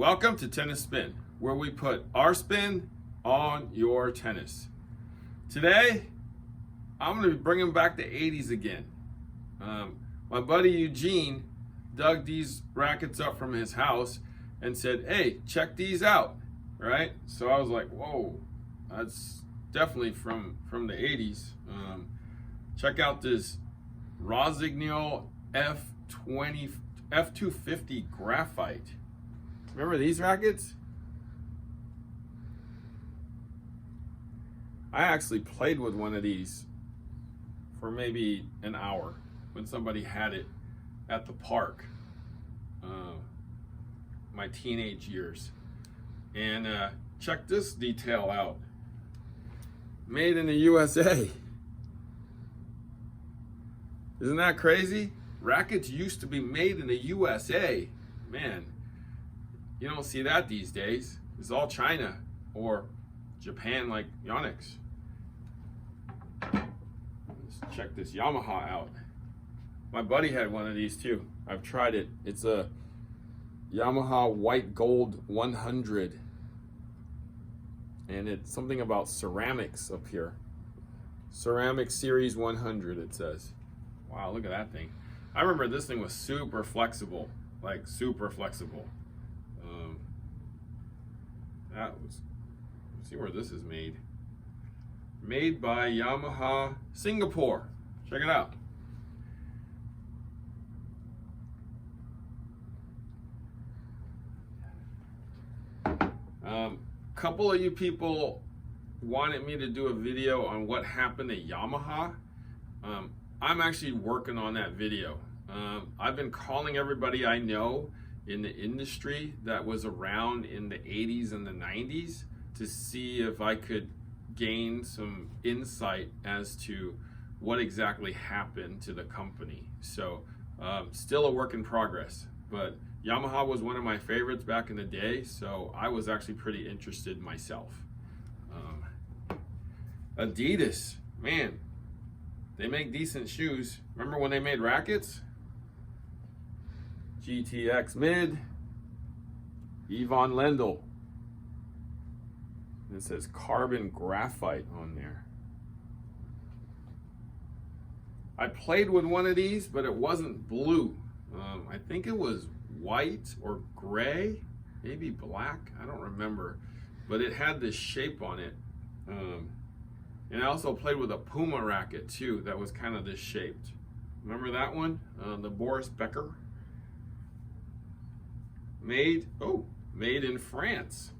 Welcome to Tennis Spin, where we put our spin on your tennis. Today, I'm going to be bringing back the 80s again. My buddy Eugin dug these rackets up from his house and said, hey, check these out, right? So I was like, whoa, that's definitely from the 80s. Check out this Rossignol F250 Graphite. Remember these rackets? I actually played with one of these for maybe an hour when somebody had it at the park, my teenage years. And check this detail out. Made in the USA. Isn't that crazy? Rackets used to be made in the USA. Man, you don't see that these days. It's all China or Japan, like Yonex. Let's check this YAMAHA out. My buddy had one of these too. I've tried it. It's a YAMAHA white gold 100. And it's something about ceramics up here. Ceramic Series 100, it says. Wow, look at that thing. I remember this thing was super flexible, like super flexible. Let's see where this is made. Made by YAMAHA Singapore. Check it out. Couple of you people wanted me to do a video on what happened to YAMAHA. I'm actually working on that video. I've been calling everybody I know in the industry that was around in the 80s and the 90s to see if I could gain some insight as to what exactly happened to the company. So still a work in progress, but YAMAHA was one of my favorites back in the day, so I was actually pretty interested myself. ADIDAS, man, they make decent shoes. Remember when they made Rackets? GTX Mid, Lendl. And it says carbon graphite on there. I played with one of these, but it wasn't blue. I think it was white or gray, maybe black, I don't remember. But it had this shape on it. And I also played with a Puma racket too that was kind of this shaped. Remember that one? The Boris Becker. Made in France.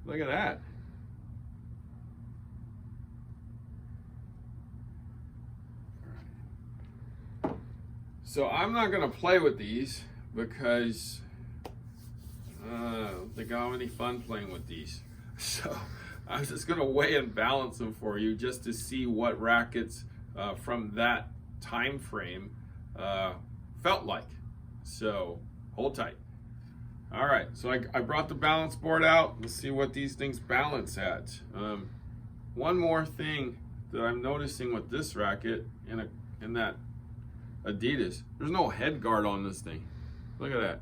Look at that. So I'm not gonna play with these because I don't think I'll have any fun playing with these. So I'm just gonna weigh and balance them for you just to see what rackets from that time frame felt like. So hold tight. All right, so I brought the balance board out. Let's see what these things balance at. One more thing that I'm noticing with this racket in that ADIDAS, there's no head guard on this thing. Look at that.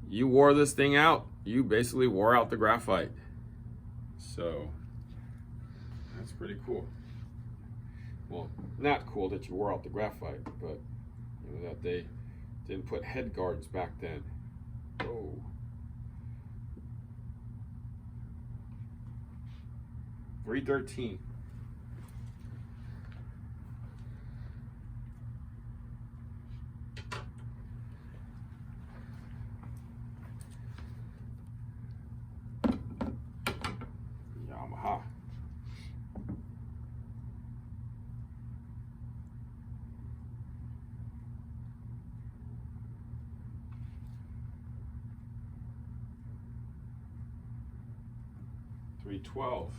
You wore this thing out, you basically wore out the graphite. So that's pretty cool. Well, not cool that you wore out the graphite, but you know, that they didn't put head guards back then. Oh. $313. YAMAHA. $312.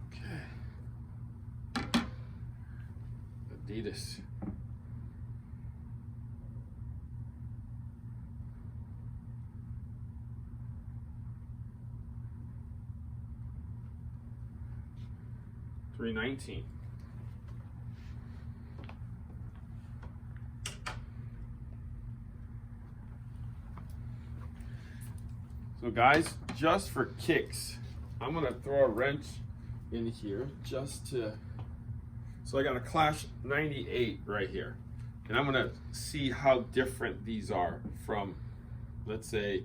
Okay. ADIDAS. $319. So guys, just for kicks, I'm gonna throw a wrench in here just to, so I got a Clash 98 right here. And I'm gonna see how different these are from, let's say,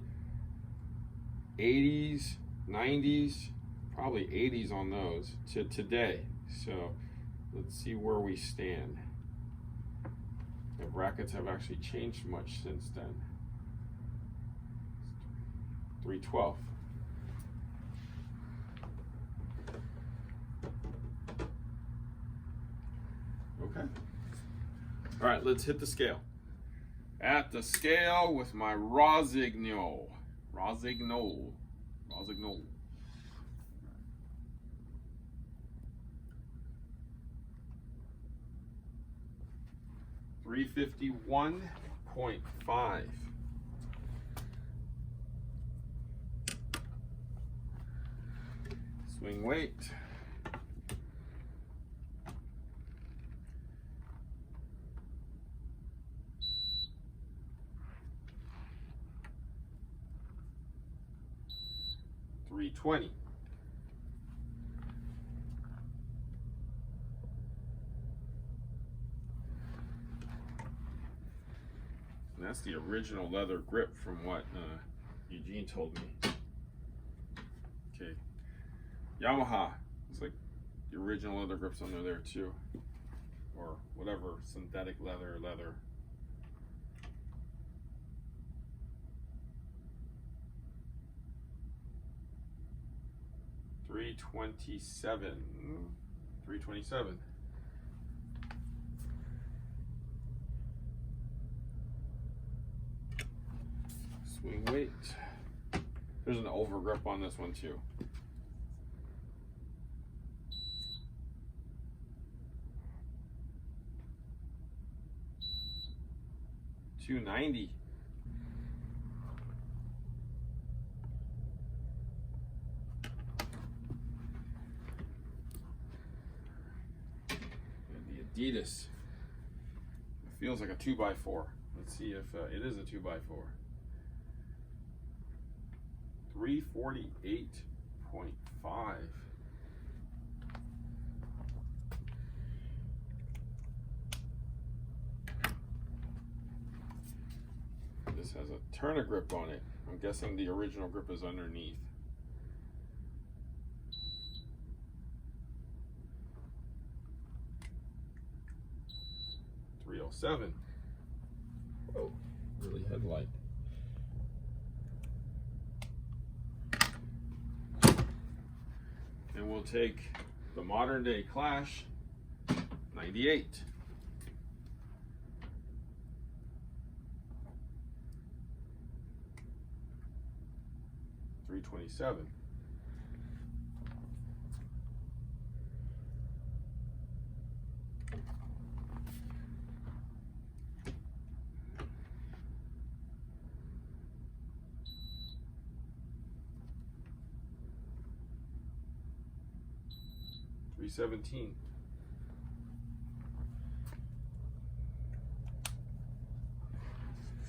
80s, 90s, probably 80s on those, to today. So let's see where we stand. If Rackets have actually changed much since then. 312. Okay. All right, let's hit the scale. At the scale with my Rossignol. 351.5. Swing weight. $320. And that's the original leather grip from what Eugin told me. Okay. YAMAHA. It's like the original leather grips under there too. Or whatever, synthetic leather. $327. Swing weight. There's an overgrip on this one too. $290. ADIDAS. It feels like a 2x4. Let's see if it is a 2x4. 348.5. This has a Turner grip on it. I'm guessing the original grip is underneath. $307. Oh, really headlight. And we'll take the modern day Clash 98. $327. $317.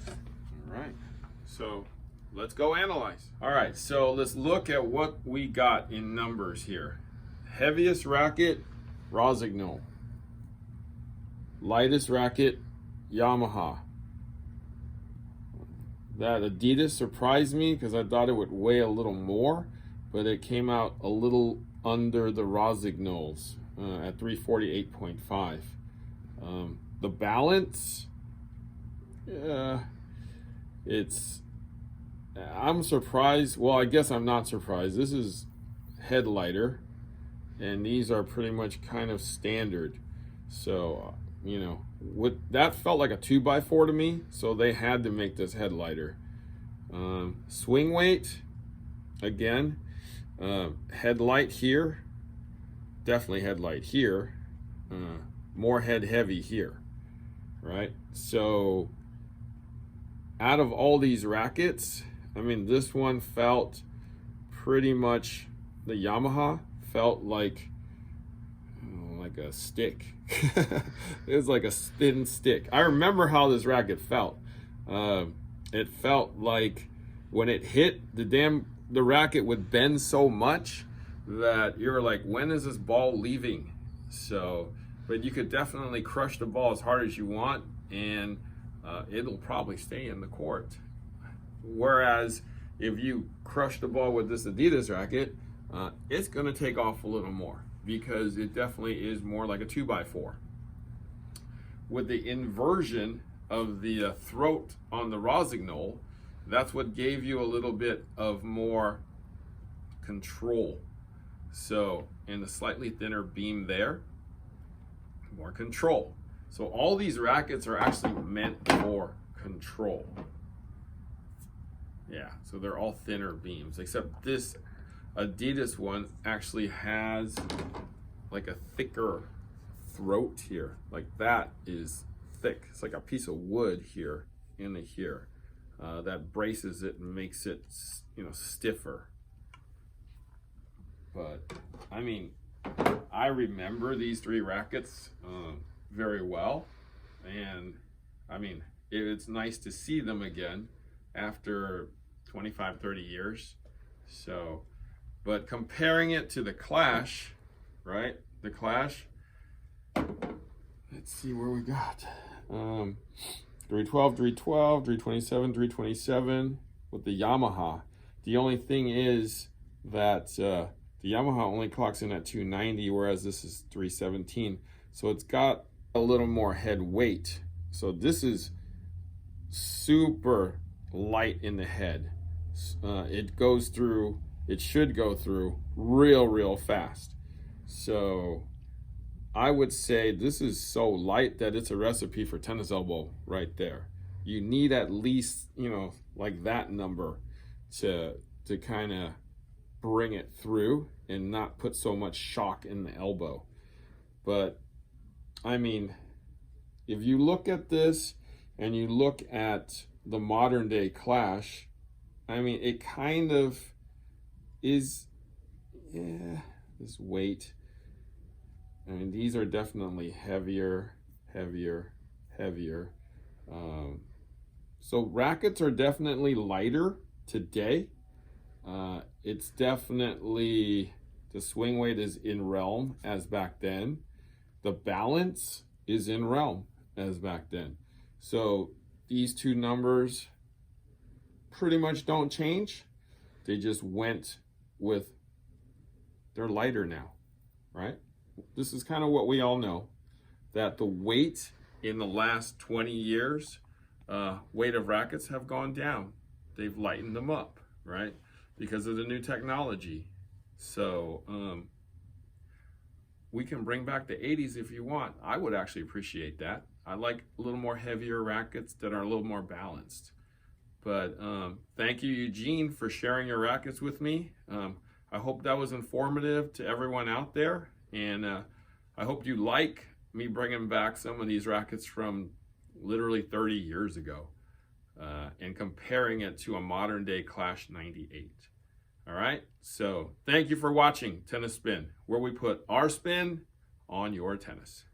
All right, so let's go analyze. All right, so let's look at what we got in numbers here. Heaviest racket, Rossignol. Lightest racket, YAMAHA. That ADIDAS surprised me because I thought it would weigh a little more, but it came out a little under the Rossignol's at 348.5. The balance, I'm surprised. Well, I guess I'm not surprised. This is headlighter, and these are pretty much kind of standard. So, you know, that felt like a 2x4 to me, so they had to make this headlighter. Swing weight, again, headlight here, definitely headlight here, more head heavy here, right? So out of all these rackets, I mean, this one felt pretty much, the YAMAHA felt like a stick. It was like a thin stick. I remember how this racket felt. It felt like when it hit, the racket would bend so much that you're like, when is this ball leaving? So, but you could definitely crush the ball as hard as you want, and it'll probably stay in the court. Whereas if you crush the ball with this ADIDAS racket, it's going to take off a little more because it definitely is more like a 2x4. With the inversion of the throat on the Rossignol, that's what gave you a little bit of more control. So, in the slightly thinner beam there, more control. So all these rackets are actually meant for control. Yeah, so they're all thinner beams, except this ADIDAS one actually has like a thicker throat here. Like that is thick. It's like a piece of wood here into here that braces it and makes it, you know, stiffer. But I mean, I remember these three rackets very well, and I mean, it's nice to see them again after 25-30 years. So, but comparing it to the Clash, right? The Clash, let's see where we got 312, 312, 327, 327 with the Yamaha. The only thing is that the Yamaha only clocks in at 290, whereas this is 317. So it's got a little more head weight. So this is super light in the head. It should go through real fast. So I would say this is so light that it's a recipe for tennis elbow right there. You need at least, you know, like that number to kind of bring it through and not put so much shock in the elbow. But I mean, if you look at this and you look at the modern day Clash, I mean, it kind of is, yeah, this weight. I mean, these are definitely heavier. So rackets are definitely lighter today. It's definitely, the swing weight is in realm as back then. The balance is in realm as back then. So these two numbers pretty much don't change. They just went with, they're lighter now, right? This is kind of what we all know, that the weight in the last 20 years, weight of rackets have gone down. They've lightened them up, right? Because of the new technology. So we can bring back the 80s if you want. I would actually appreciate that. I like a little more heavier rackets that are a little more balanced. But thank you, Eugene, for sharing your rackets with me. I hope that was informative to everyone out there. And I hope you like me bringing back some of these rackets from literally 30 years ago and comparing it to a modern day Clash 98. All right, so thank you for watching Tennis Spin, where we put our spin on your tennis.